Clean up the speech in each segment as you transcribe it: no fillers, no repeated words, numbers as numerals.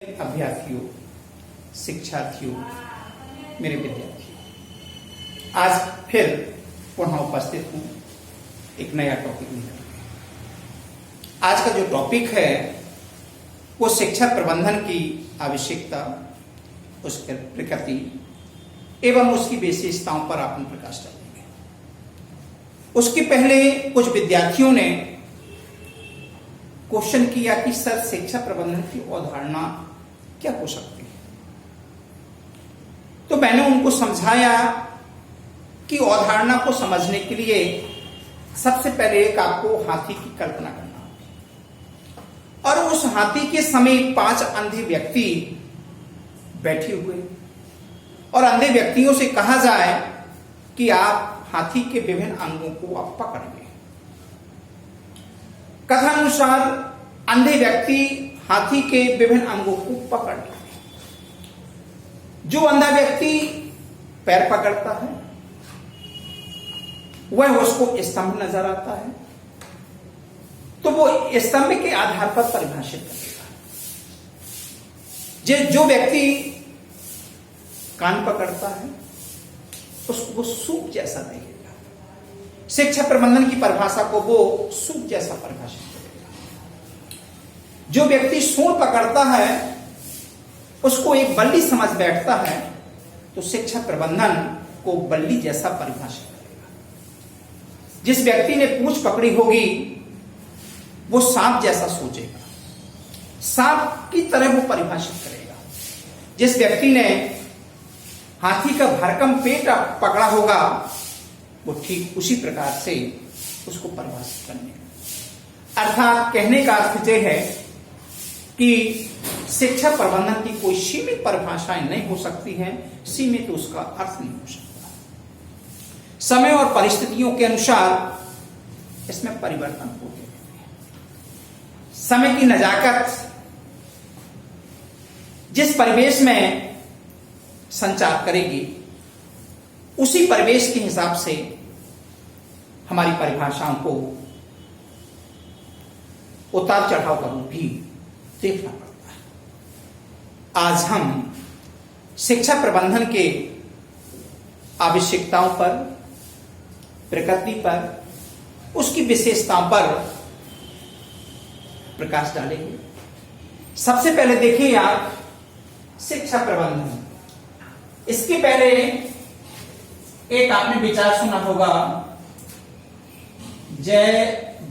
अभ्यर्थियों, शिक्षार्थियों, मेरे विद्यार्थियों, आज फिर पुनः उपस्थित हूं एक नया टॉपिक लेकर। आज का जो टॉपिक है वो शिक्षा प्रबंधन की आवश्यकता, उसकी प्रकृति एवं उसकी विशेषताओं पर अपन प्रकाश डालेंगे। उसके पहले कुछ विद्यार्थियों ने क्वेश्चन किया कि सर शिक्षा प्रबंधन की अवधारणा क्या हो सकती है। तो मैंने उनको समझाया कि अवधारणा को समझने के लिए सबसे पहले एक आपको हाथी की कल्पना करना होगी और उस हाथी के समीप 5 अंधे व्यक्ति बैठे हुए और अंधे व्यक्तियों से कहा जाए कि आप हाथी के विभिन्न अंगों को आप पकड़िए। कथानुसार अंधे व्यक्ति हाथी के विभिन्न अंगों को पकड़ लेते। जो अंधा व्यक्ति पैर पकड़ता है वह उसको स्तंभ नजर आता है, तो वो स्तंभ के आधार पर परिभाषित करेगा। जो व्यक्ति कान पकड़ता है उसको वो सूप जैसा देखेगा। शिक्षा प्रबंधन की परिभाषा को वो सूप जैसा परिभाषित करेगा। जो व्यक्ति सूंड पकड़ता है उसको एक बल्ली समझ बैठता है, तो शिक्षा प्रबंधन को बल्ली जैसा परिभाषित करेगा। जिस व्यक्ति ने पूंछ पकड़ी होगी वो सांप जैसा सोचेगा, सांप की तरह वो परिभाषित करेगा। जिस व्यक्ति ने हाथी का भरकम पेट पकड़ा होगा वो ठीक उसी प्रकार से उसको परिभाषित करने का। अर्थात कहने का अर्थ यह है कि शिक्षा प्रबंधन की कोई सीमित परिभाषाएं नहीं हो सकती हैं, सीमित तो उसका अर्थ नहीं हो सकता। समय और परिस्थितियों के अनुसार इसमें परिवर्तन होते रहते हैं। समय की नजाकत जिस परिवेश में संचार करेगी उसी परिवेश के हिसाब से हमारी परिभाषाओं को उतार चढ़ाव का रूप भी देखना पड़ता है। आज हम शिक्षा प्रबंधन के आवश्यकताओं पर, प्रकृति पर, उसकी विशेषताओं पर प्रकाश डालेंगे। सबसे पहले देखिए आप शिक्षा प्रबंधन। इसके पहले एक आपने विचार सुना होगा, जय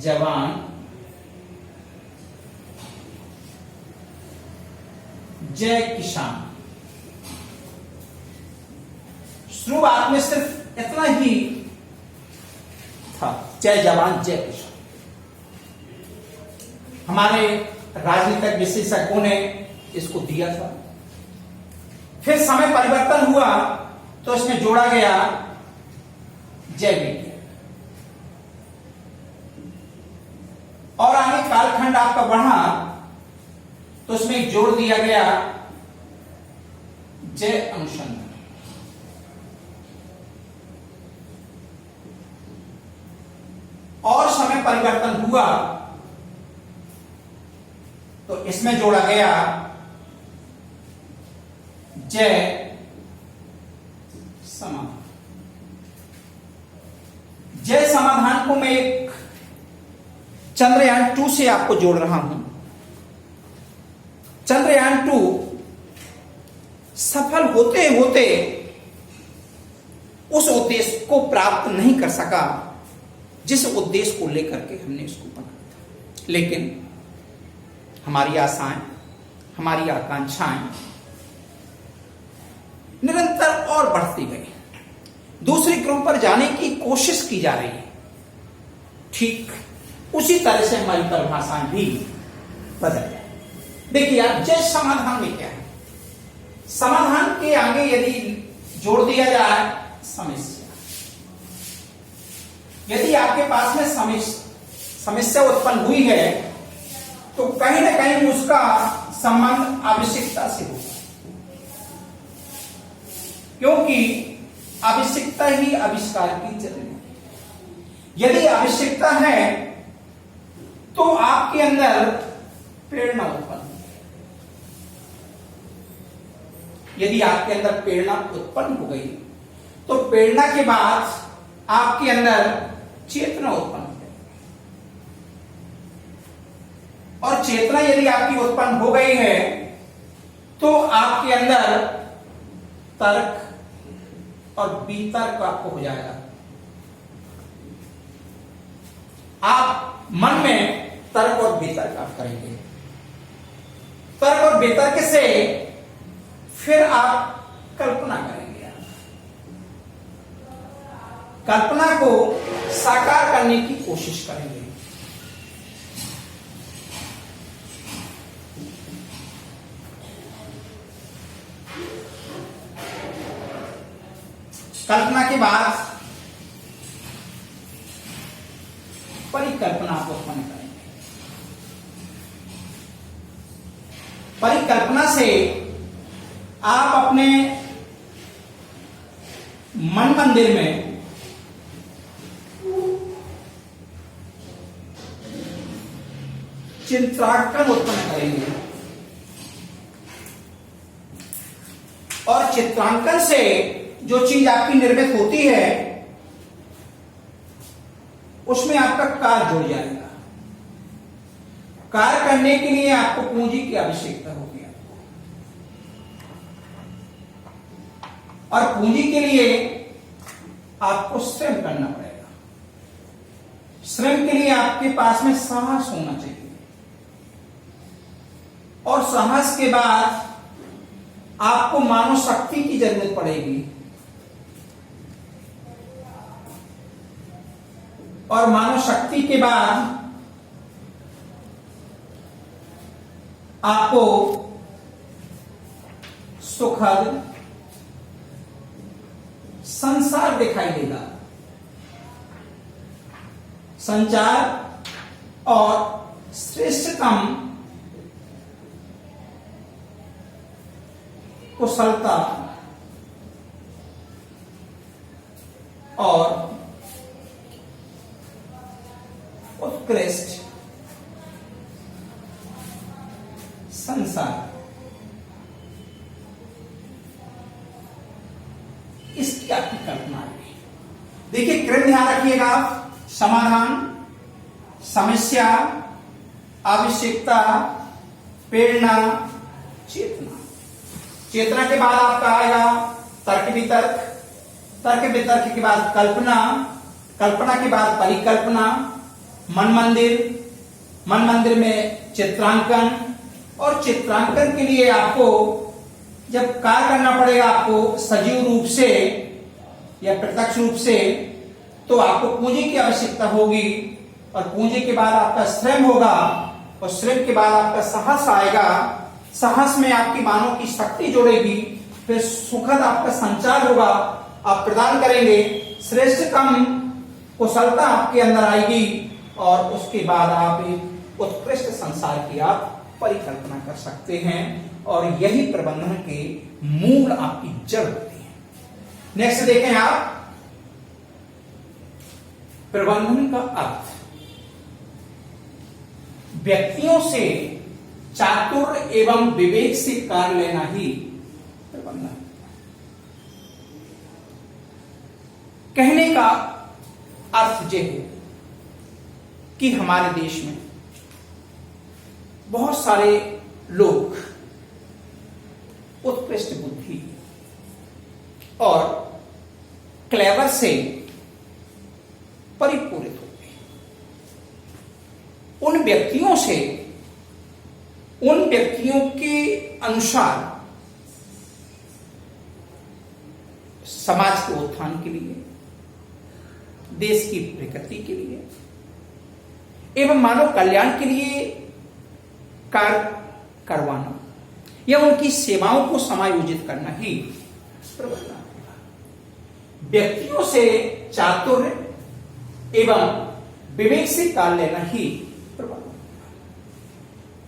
जवान जय किसान। शुरुआत में सिर्फ इतना ही था, जय जवान जय किसान। हमारे राजनीतिक विशेषज्ञों ने इसको दिया था। फिर समय परिवर्तन हुआ तो इसमें जोड़ा गया जय विज्ञान, और आगे कालखंड आपका बढ़ा तो उसमें जोड़ दिया गया जय अनुसंधान। और समय परिवर्तन हुआ तो इसमें जोड़ा गया जय समाधान। जय समाधान को मैं एक चंद्रयान 2 से आपको जोड़ रहा हूं। चंद्रयान 2 सफल होते होते उस उद्देश्य को प्राप्त नहीं कर सका जिस उद्देश्य को लेकर के हमने इसको बनाया था, लेकिन हमारी आशाएं, हमारी आकांक्षाएं निरंतर और बढ़ती गई। दूसरे ग्रहों पर जाने की कोशिश की जा रही है। ठीक उसी तरह से हमारी परिभाषाएं भी बदल गई। देखिए आप, जय समाधान में क्या है? समाधान के आगे यदि जोड़ दिया जाए समस्या। यदि आपके पास में समस्या उत्पन्न हुई है तो कहीं ना कहीं उसका संबंध आवश्यकता से होगा, क्योंकि आवश्यकता ही आविष्कार की जड़ है। यदि आवश्यकता है तो आपके अंदर प्रेरणा उत्पन्न यदि आपके अंदर प्रेरणा उत्पन्न हो गई तो प्रेरणा के बाद आपके अंदर चेतना उत्पन्न हो गई, और चेतना यदि आपकी उत्पन्न हो गई है तो आपके अंदर तर्क और वितर्क आपको हो जाएगा। आप मन में तर्क और वितर्क आप करेंगे। तर्क और वितर्क से फिर आप कल्पना करेंगे। कल्पना को साकार करने की कोशिश करेंगे। कल्पना के बाद परिकल्पना को उत्पन्न करेंगे। परिकल्पना से आप अपने मन मंदिर में चित्रांकन उत्पन्न करेंगे, और चित्रांकन से जो चीज आपकी निर्मित होती है उसमें आपका कार्य जुड़ जाएगा। कार्य करने के लिए आपको पूंजी की आवश्यकता होगी और पूंजी के लिए आपको श्रम करना पड़ेगा। श्रम के लिए आपके पास में साहस होना चाहिए, और साहस के बाद आपको मानव शक्ति की जरूरत पड़ेगी, और मानव शक्ति के बाद आपको सुखद संसार दिखाई देगा। संचार और श्रेष्ठतम कुशलता और उत्कृष्ट संसार, इसकी आपकी कल्पना है। देखिए, क्रम ध्यान रखिएगा आप। समाधान, समस्या, आवश्यकता, प्रेरणा, चेतना। चेतना के बाद आपका आएगा तर्क वितर्क, तर्क वितर्क के बाद कल्पना, कल्पना के बाद परिकल्पना, मन मंदिर, मन मंदिर में चित्रांकन, और चित्रांकन के लिए आपको जब कार्य करना पड़ेगा आपको सजीव रूप से या प्रत्यक्ष रूप से, तो आपको पूंजी की आवश्यकता होगी, और पूंजी के बाद आपका श्रम होगा, और श्रम के बाद आपका साहस आएगा। साहस में आपकी मानव की शक्ति जोड़ेगी, फिर सुखद आपका संचार होगा, आप प्रदान करेंगे, श्रेष्ठतम कुशलता आपके अंदर आएगी, और उसके बाद आप एक उत्कृष्ट संसार की आप परिकल्पना कर सकते हैं, और यही प्रबंधन के मूल आपकी जड़ होती है। नेक्स्ट देखें आप, प्रबंधन का अर्थ व्यक्तियों से चातुर्य एवं विवेक से कार्य लेना ही प्रबंधन। कहने का अर्थ यह है कि हमारे देश में बहुत सारे लोग उत्कृष्ट बुद्धि और क्लेवर से परिपूरित होते हैं। उन व्यक्तियों के अनुसार समाज के उत्थान के लिए, देश की प्रगति के लिए एवं मानव कल्याण के लिए कार्य करवाना या उनकी सेवाओं को समायोजित करना ही प्रबंधन है। व्यक्तियों से चातुर्य एवं विवेक से कार्य लेना ही प्रबंधन।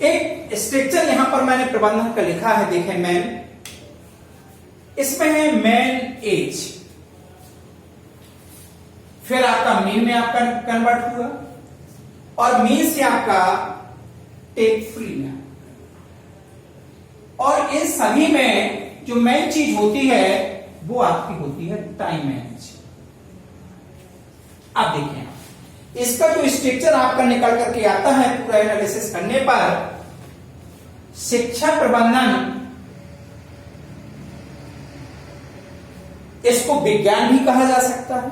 एक स्ट्रक्चर यहां पर मैंने प्रबंधन का लिखा है, देखें मैन, इसमें है मैन एज, फिर आपका मीन में आपका कन्वर्ट हुआ, और मीन से आपका टेक फ्री में, और इन सभी में जो मेन चीज होती है वो आपकी होती है टाइम मैनेज। आप देखें, इसका जो स्ट्रक्चर आपका निकल करके आता है पूरा एनालिसिस करने पर, शिक्षा प्रबंधन, इसको विज्ञान भी कहा जा सकता है,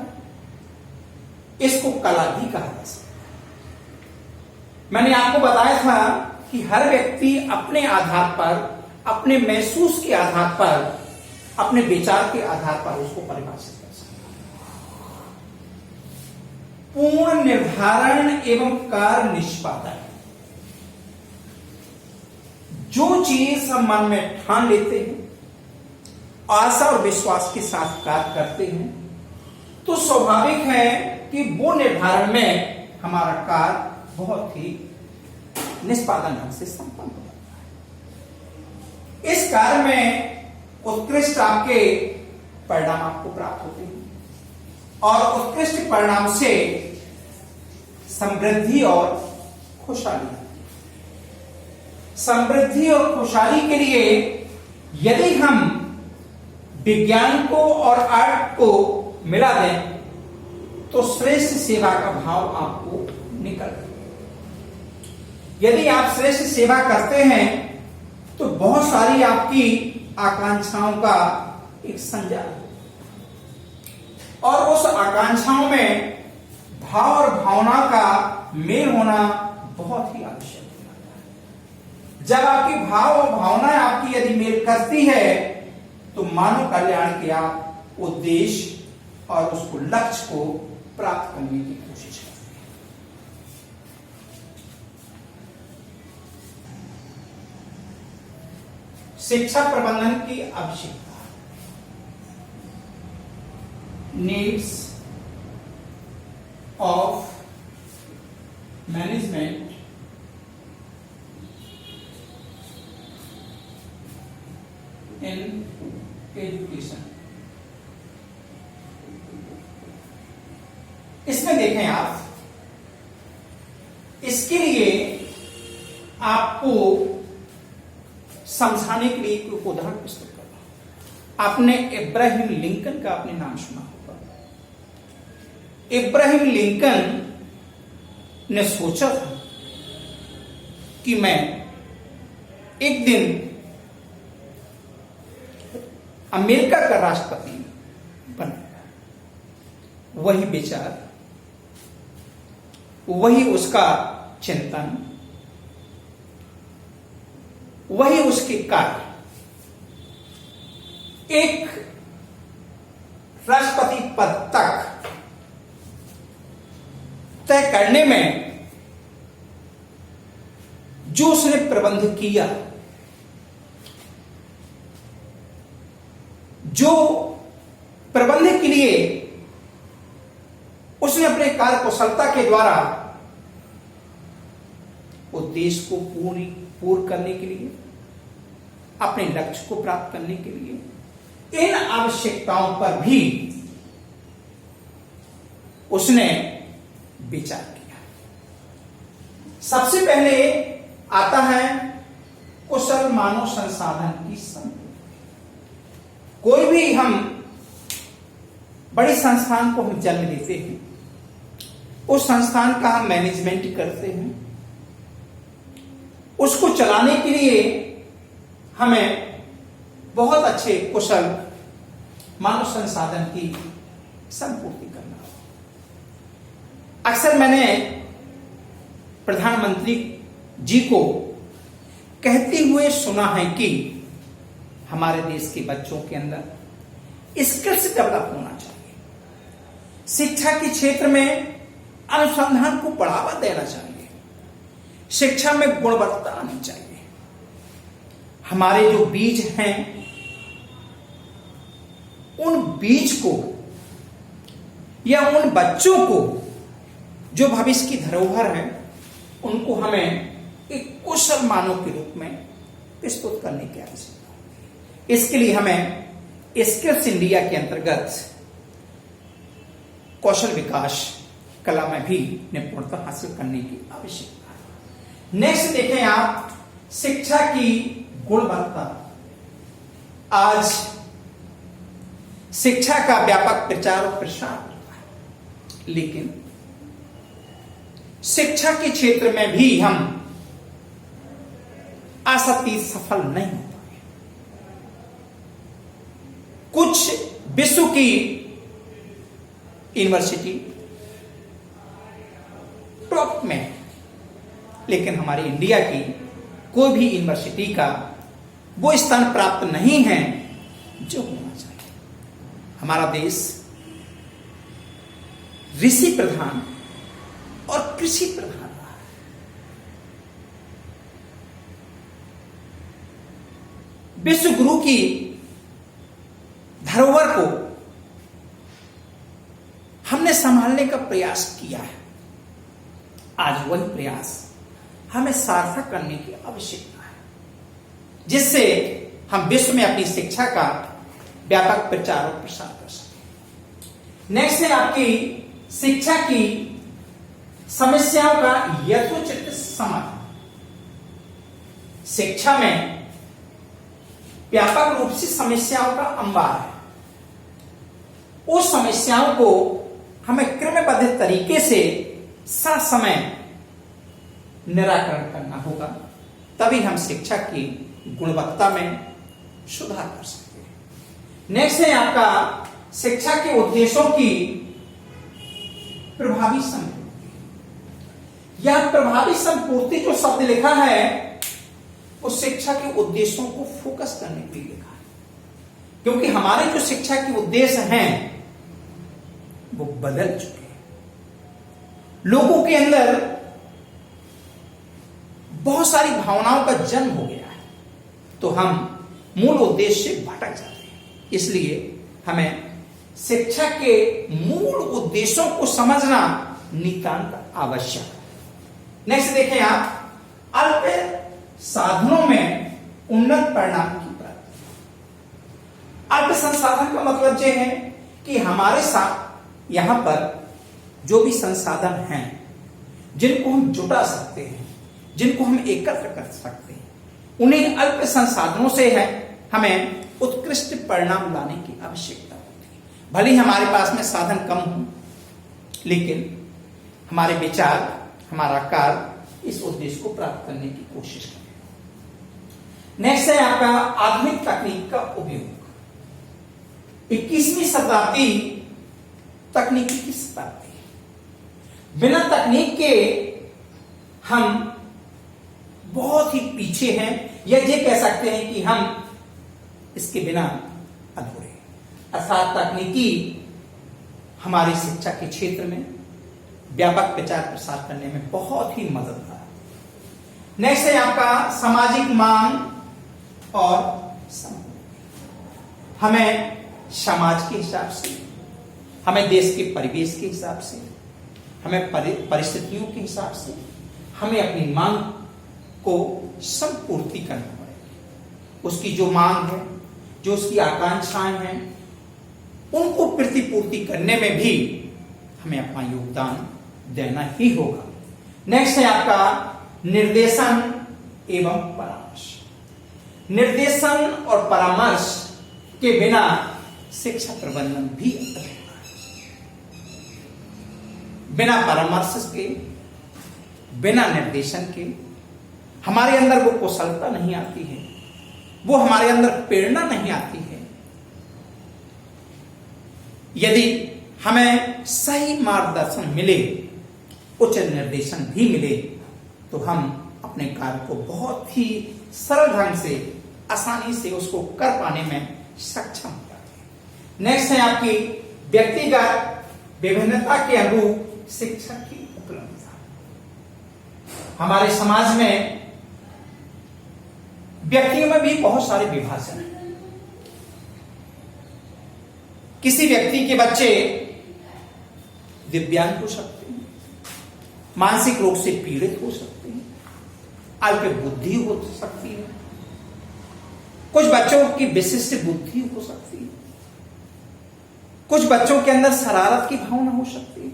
इसको कला भी कहा जा सकता है। मैंने आपको बताया था कि हर व्यक्ति अपने आधार पर, अपने महसूस के आधार पर, अपने विचार के आधार पर उसको परिभाषित कर सकता है। पूर्ण निर्धारण एवं कार्य निष्पादन, जो चीज हम मन में ठान लेते हैं, आशा और विश्वास के साथ कार्य करते हैं, तो स्वाभाविक है कि वो निर्धारण में हमारा कार्य बहुत ही निष्पादन ढंग से संपन्न हो जाता है। इस कार्य में उत्कृष्ट आपके परिणाम आपको प्राप्त होते हैं और उत्कृष्ट परिणाम से समृद्धि और खुशहाली। समृद्धि और खुशहाली के लिए यदि हम विज्ञान को और आर्ट को मिला दें तो श्रेष्ठ सेवा का भाव आपको निकल। यदि आप श्रेष्ठ सेवा करते हैं तो बहुत सारी आपकी आकांक्षाओं का एक संजाल, और उस आकांक्षाओं में भाव और भावना का मेल होना बहुत ही आवश्यक है। जब आपकी भाव और भावना आपकी यदि मेल करती है तो मानव कल्याण के आप उद्देश्य और उसको लक्ष्य को प्राप्त करने की कोशिश करते हैं। शिक्षा प्रबंधन की आवश्यकता, needs of management in education. इसमें देखें आप, इसके लिए आपको समझाने के लिए एक उदाहरण प्रस्तुत करना। आपने इब्राहिम लिंकन का आपने नाम सुना होगा। इब्राहिम लिंकन ने सोचा था कि मैं एक दिन अमेरिका का राष्ट्रपति बनेगा। वही विचार, वही उसका चिंतन, वही उसके कार्य एक राष्ट्रपति पद तक तय करने में जो उसने प्रबंध किया, जो प्रबंध के लिए उसने अपने कार्य कुशलता के द्वारा उद्देश्य को पूर्ण करने के लिए, अपने लक्ष्य को प्राप्त करने के लिए, इन आवश्यकताओं पर भी उसने विचार किया। सबसे पहले आता है कुशल मानव संसाधन की संपत्ति। कोई भी हम बड़ी संस्थान को हम जन्म देते हैं, उस संस्थान का हम मैनेजमेंट करते हैं, उसको चलाने के लिए हमें बहुत अच्छे कुशल मानव संसाधन की संपूर्ति करना होगा। अक्सर मैंने प्रधानमंत्री जी को कहते हुए सुना है कि हमारे देश के बच्चों के अंदर स्किल्स डेवलप होना चाहिए, शिक्षा के क्षेत्र में अनुसंधान को बढ़ावा देना चाहिए, शिक्षा में गुणवत्ता आनी चाहिए। हमारे जो बीज हैं, उन बीज को या उन बच्चों को जो भविष्य की धरोहर है, उनको हमें एक कुशल मानव के रूप में प्रस्तुत करने की आवश्यकता है। इसके लिए हमें स्किल्स इंडिया के अंतर्गत कौशल विकास कला में भी निपुणता हासिल करने की आवश्यकता है। नेक्स्ट देखें आप, शिक्षा की गुणवत्ता। आज शिक्षा का व्यापक प्रचार और प्रसार होता है, लेकिन शिक्षा के क्षेत्र में भी हम आसाती सफल नहीं हो पाए। कुछ विश्व की यूनिवर्सिटी टॉप में है, लेकिन हमारी इंडिया की कोई भी यूनिवर्सिटी का वो स्थान प्राप्त नहीं है जो होना चाहिए। हमारा देश ऋषि प्रधान और कृषि प्रधान रहा है। विश्व गुरु की धरोहर को हमने संभालने का प्रयास किया है। आज वही प्रयास हमें सार्थक करने की आवश्यकता है, जिससे हम विश्व में अपनी शिक्षा का व्यापक प्रचार और प्रसार कर सकें। नेक्स्ट है आपकी शिक्षा की समस्याओं का यथोचित समाधान। शिक्षा में व्यापक रूप से समस्याओं का अंबार है। उस समस्याओं को हमें क्रमबद्ध तरीके से ससमय निराकरण करना होगा, तभी हम शिक्षा की गुणवत्ता में सुधार कर सकते हैं। नेक्स्ट है आपका शिक्षा के उद्देश्यों की प्रभावी संपूर्ति। यह प्रभावी संपूर्ति जो शब्द लिखा है वो शिक्षा के उद्देश्यों को फोकस करने के लिए लिखा है, क्योंकि हमारे जो शिक्षा के उद्देश्य हैं वो बदल चुके हैं। लोगों के अंदर बहुत सारी भावनाओं का जन्म हो गया है, तो हम मूल उद्देश्य से भटक जाते हैं। इसलिए हमें शिक्षा के मूल उद्देश्यों को समझना नितांत आवश्यक है। नेक्स्ट देखें आप, अल्प साधनों में उन्नत परिणाम की प्राप्ति। अल्प संसाधन का मतलब यह है कि हमारे साथ यहां पर जो भी संसाधन हैं जिनको हम जुटा सकते हैं, जिनको हम एकत्र कर सकते हैं, उन्हीं अल्प संसाधनों से है हमें उत्कृष्ट परिणाम लाने की आवश्यकता होती है। भले ही हमारे पास में साधन कम हो, लेकिन हमारे विचार, हमारा कार्य इस उद्देश्य को प्राप्त करने की कोशिश करें। नेक्स्ट है आपका आधुनिक तकनीक का उपयोग। 21वीं शताब्दी तकनीकी की शताब्दी है। बिना तकनीक के हम बहुत ही पीछे हैं, या ये कह सकते हैं कि हम इसके बिना अधूरे हैं। अर्थात तकनीकी हमारी शिक्षा के क्षेत्र में व्यापक प्रचार प्रसार करने में बहुत ही मददगार है। नेक्स्ट है आपका सामाजिक मांग और हमें समाज के हिसाब से, हमें देश के परिवेश के हिसाब से, हमें परिस्थितियों के हिसाब से हमें अपनी मांग को संपूर्ति करना पड़ेगी। उसकी जो मांग है, जो उसकी आकांक्षाएं हैं, उनको प्रतिपूर्ति करने में भी हमें अपना योगदान देना ही होगा। नेक्स्ट है आपका निर्देशन एवं परामर्श। निर्देशन और परामर्श के बिना शिक्षा प्रबंधन भी अधूरा है। बिना परामर्श के, बिना निर्देशन के हमारे अंदर वो कुशलता नहीं आती है, वो हमारे अंदर प्रेरणा नहीं आती है। यदि हमें सही मार्गदर्शन मिले, उचित निर्देशन भी मिले, तो हम अपने कार्य को बहुत ही सरल ढंग से, आसानी से उसको कर पाने में सक्षम हो जाते हैं। नेक्स्ट है आपकी व्यक्तिगत विभिन्नता के अनुरूप शिक्षा की उपलब्धता। हमारे समाज में व्यक्तियों में भी बहुत सारे विभाजन हैं। किसी व्यक्ति के बच्चे दिव्यांग हो सकते हैं, मानसिक रोग से पीड़ित हो सकते हैं, अल्प बुद्धि हो सकती है, कुछ बच्चों की विशिष्ट बुद्धि हो सकती है, कुछ बच्चों के अंदर शरारत की भावना हो सकती है,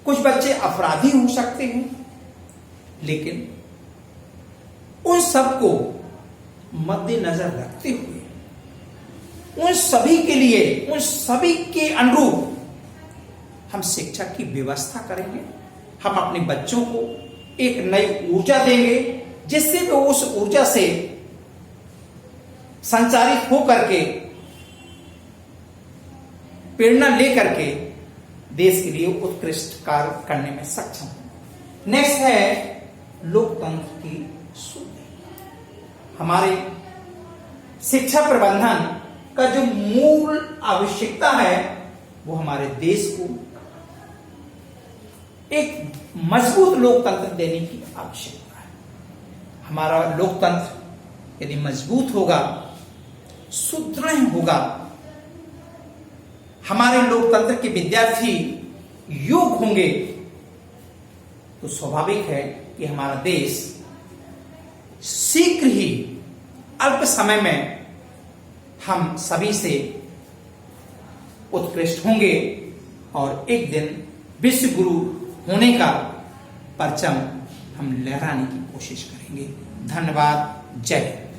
कुछ बच्चे अपराधी हो सकते हैं। लेकिन उन सबको मद्देनजर रखते हुए उन सभी के लिए, उन सभी के अनुरूप हम शिक्षा की व्यवस्था करेंगे। हम अपने बच्चों को एक नई ऊर्जा देंगे, जिससे वे उस ऊर्जा से संचारित होकर के, प्रेरणा लेकर के देश के लिए उत्कृष्ट कार्य करने में सक्षम हो। नेक्स्ट है लोकतंत्र की शुद्धि। हमारे शिक्षा प्रबंधन का जो मूल आवश्यकता है वो हमारे देश को एक मजबूत लोकतंत्र देने की आवश्यकता है। हमारा लोकतंत्र यदि मजबूत होगा, सुदृढ़ होगा, हमारे लोकतंत्र के विद्यार्थी योग्य होंगे, तो स्वाभाविक है कि हमारा देश शीघ्र ही, अल्प समय में हम सभी से उत्कृष्ट होंगे और एक दिन विश्व गुरु होने का परचम हम लहराने की कोशिश करेंगे। धन्यवाद। जय हिंद।